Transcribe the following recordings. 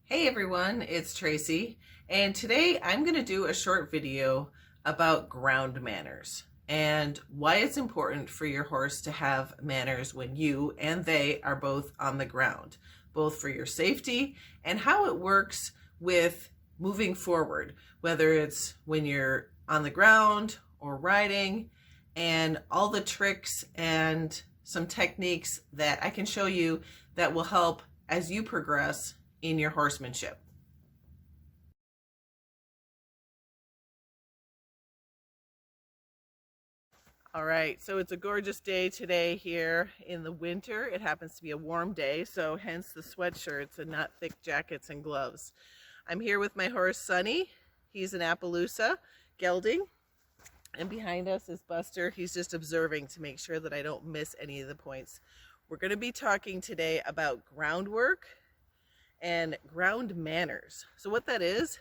Hey everyone, it's Tracy, and today I'm going to do a short video about ground manners and why it's important for your horse to have manners when you and they are both on the ground, both for your safety and how it works with moving forward, whether it's when you're on the ground or riding, and all the tricks and some techniques that I can show you that will help as you progress in your horsemanship. All right, so it's a gorgeous day today here in the winter. It happens to be a warm day, so hence the sweatshirts and not thick jackets and gloves. I'm here with my horse, Sunny. He's an Appaloosa gelding. And behind us is Buster. He's just observing to make sure that I don't miss any of the points. We're going to be talking today about groundwork and ground manners. So what that is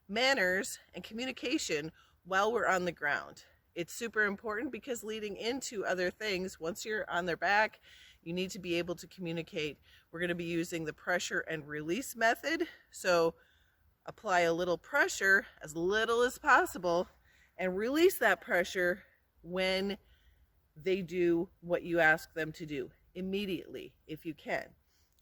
manners and communication while we're on the ground. It's super important because leading into other things, once you're on their back, you need to be able to communicate. We're going to be using the pressure and release method. So apply a little pressure, as little as possible, and release that pressure when they do what you ask them to do immediately, if you can,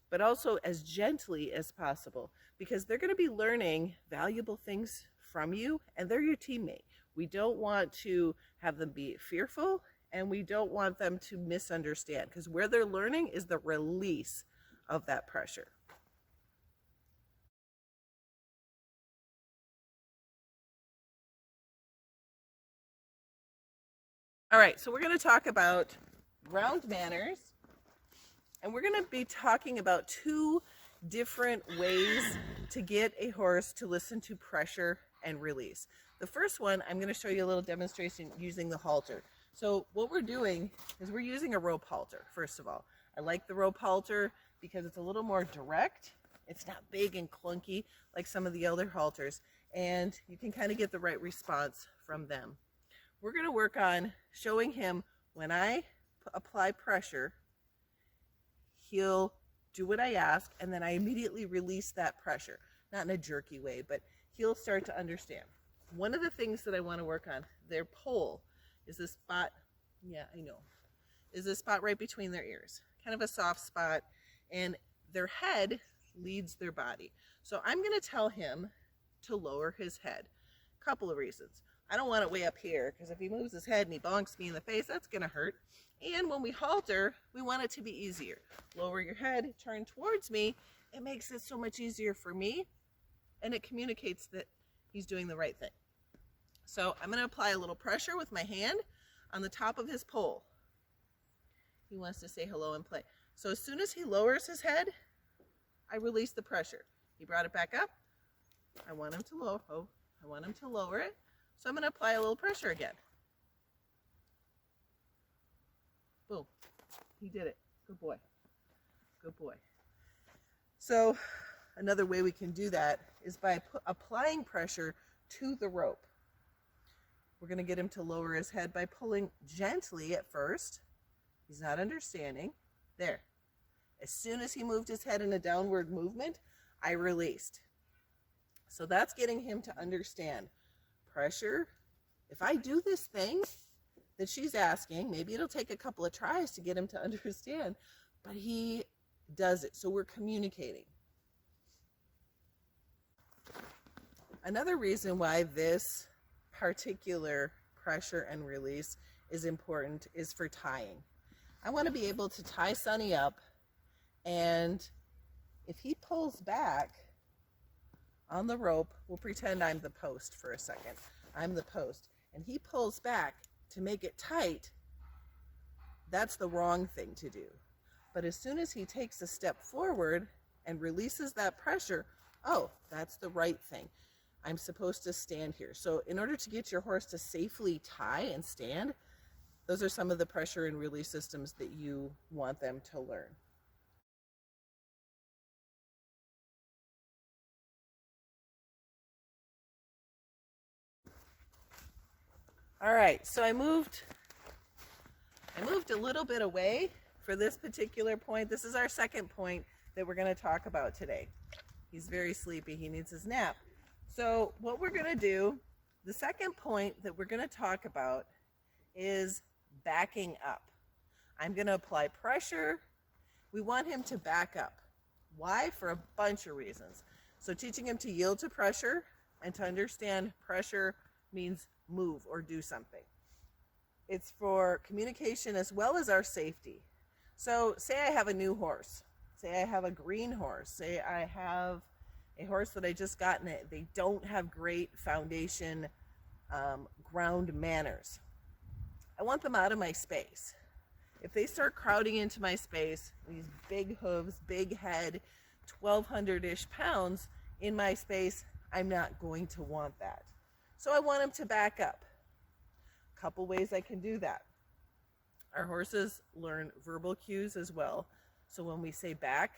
but also as gently as possible, because they're going to be learning valuable things from you and they're your teammate. We don't want to have them be fearful, and we don't want them to misunderstand, because where they're learning is the release of that pressure. All right, so we're going to talk about ground manners, and we're going to be talking about two different ways to get a horse to listen to pressure and release. The first one, I'm going to show you a little demonstration using the halter. So what we're doing is we're using a rope halter, first of all. I like the rope halter because it's a little more direct. It's not big and clunky like some of the other halters, and you can kind of get the right response from them. We're going to work on showing him when I apply pressure, he'll do what I ask, and then I immediately release that pressure. Not in a jerky way, but he'll start to understand. One of the things that I want to work on, their pole, is this spot, is this spot right between their ears. Kind of a soft spot, and their head leads their body. So I'm going to tell him to lower his head. A couple of reasons. I don't want it way up here, because if he moves his head and he bonks me in the face, that's going to hurt. And when we halter, we want it to be easier. Lower your head, turn towards me. It makes it so much easier for me, and it communicates that he's doing the right thing. So I'm going to apply a little pressure with my hand on the top of his pole. He wants to say hello and play. So as soon as he lowers his head, I release the pressure. He brought it back up. I want him to lower it. So I'm going to apply a little pressure again. Boom. He did it. Good boy. Good boy. So another way we can do that is by applying pressure to the rope. We're going to get him to lower his head by pulling gently at first. He's not understanding. There. As soon as he moved his head in a downward movement, I released. So that's getting him to understand pressure. If I do this thing that she's asking, maybe it'll take a couple of tries to get him to understand, but he does it. So we're communicating. Another reason why this particular pressure and release is important is for tying. I want to be able to tie Sunny up, and if he pulls back on the rope, we'll pretend I'm the post for a second. I'm the post, and he pulls back to make it tight. That's the wrong thing to do. But as soon as he takes a step forward and releases that pressure, oh, that's the right thing. I'm supposed to stand here. So in order to get your horse to safely tie and stand, those are some of the pressure and release systems that you want them to learn. All right, so I moved a little bit away for this particular point. This is our second point that we're going to talk about today. He's very sleepy. He needs his nap. So what we're going to do, the second point that we're going to talk about is backing up. I'm going to apply pressure. We want him to back up. Why? For a bunch of reasons. So teaching him to yield to pressure and to understand pressure means move or do something. It's for communication as well as our safety. So say I have a new horse. Say I have a green horse. Say I have a horse that I just got, and they don't have great foundation ground manners. I want them out of my space. If they start crowding into my space, these big hooves, big head, 1,200-ish pounds in my space, I'm not going to want that. So I want them to back up. A couple ways I can do that. Our horses learn verbal cues as well. So when we say back,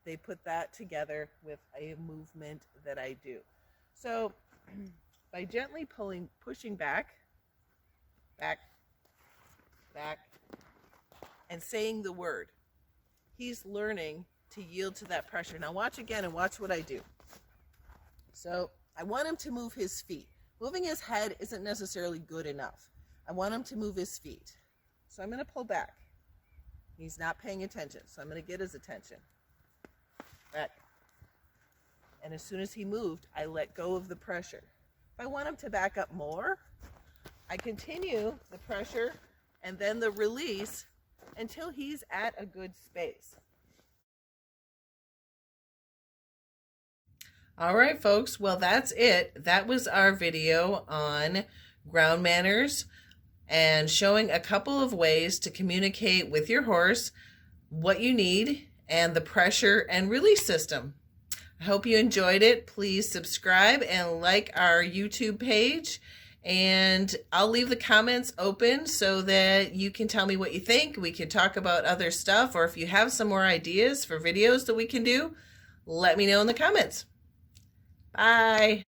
they put that together with a movement that I do. So by gently pushing back, back, back, and saying the word, he's learning to yield to that pressure. Now watch again and watch what I do. So I want him to move his feet. Moving his head isn't necessarily good enough. I want him to move his feet. So I'm going to pull back. He's not paying attention, so I'm going to get his attention. Back. And as soon as he moved, I let go of the pressure. If I want him to back up more, I continue the pressure and then the release until he's at a good space. All right, folks. Well, that's it. That was our video on ground manners and showing a couple of ways to communicate with your horse what you need and the pressure and release system. I hope you enjoyed it. Please subscribe and like our YouTube page. And I'll leave the comments open so that you can tell me what you think. We can talk about other stuff, or if you have some more ideas for videos that we can do, let me know in the comments. Bye.